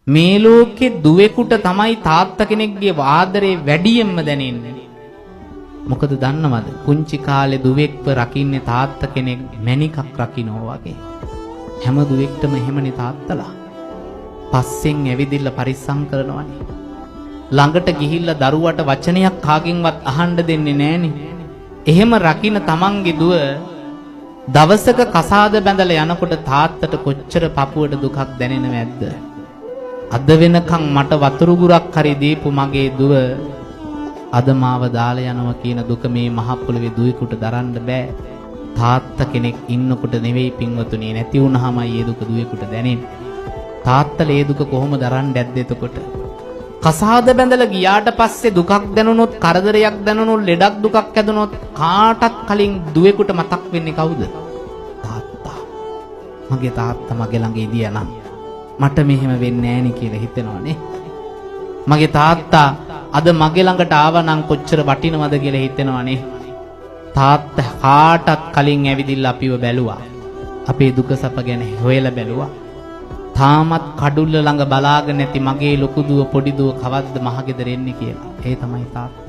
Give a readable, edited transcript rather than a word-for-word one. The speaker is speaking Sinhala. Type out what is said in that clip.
මේ ලෝකේ දුවෙකුට තමයි තාත්තා කෙනෙක්ගේ ආදරේ වැඩියෙන්ම දැනෙන්නේ. මොකද දන්නවද? පුංචි කාලේ දුවෙක්ව රකින්නේ තාත්තා කෙනෙක් මැණිකක් රකින්නවා වගේ. හැම දුවෙක්ටම එහෙමනේ තාත්තලා. පස්සෙන් ඇවිදින්න පරිස්සම් කරනවනේ. ළඟට ගිහිල්ලා දරුවට වචනයක් කාගෙන්වත් අහන්න දෙන්නේ නැහනේ. එහෙම රකින්න තමන්ගේ දුව දවසක කසාද බැඳලා යනකොට තාත්තට කොච්චර පපුවට දුකක් දැනෙනවද? අද වෙනකන් මට වතුරු ගුරක් හරි දීපු මගේ දුව අද මාව දාලා යනවා කියන දුක මේ මහ පොළවේ දුවෙකුට දරන්න බෑ. තාත්තා කෙනෙක් ඉන්නකොට නෙවෙයි පින්වතුනි, නැති වුනහමයි ඒ දුක දුවෙකුට දැනෙන්නේ. තාත්තලා ඒ දුක කොහොම දරන්නේ නැද්ද එතකොට? කසාද බැඳලා ගියාට පස්සේ දුකක් දැනුනොත්, කරදරයක් දැනුනොත්, ලෙඩක් දුකක් ඇදුනොත් කාටත් කලින් දුවෙකුට මතක් වෙන්නේ කවුද? තාත්තා. මගේ තාත්තා මගේ ළඟ ඉදියානම් මට මෙහෙම වෙන්නේ නැහැ නේ කියලා හිතෙනවනේ. මගේ තාත්තා අද මගේ ළඟට ආවනම් කොච්චර වටිනවද කියලා හිතෙනවනේ. තාත්තා කාටත් කලින් ඇවිදින්න අපිව බැලුවා. අපේ දුක සැප ගැන හොයලා බැලුවා. තාමත් කඩුල්ල ළඟ බලාගෙන නැති මගේ ලොකු දුව පොඩි දුව කවද්ද මහගෙදර එන්නේ කියලා. ඒ තමයි තාත්තා.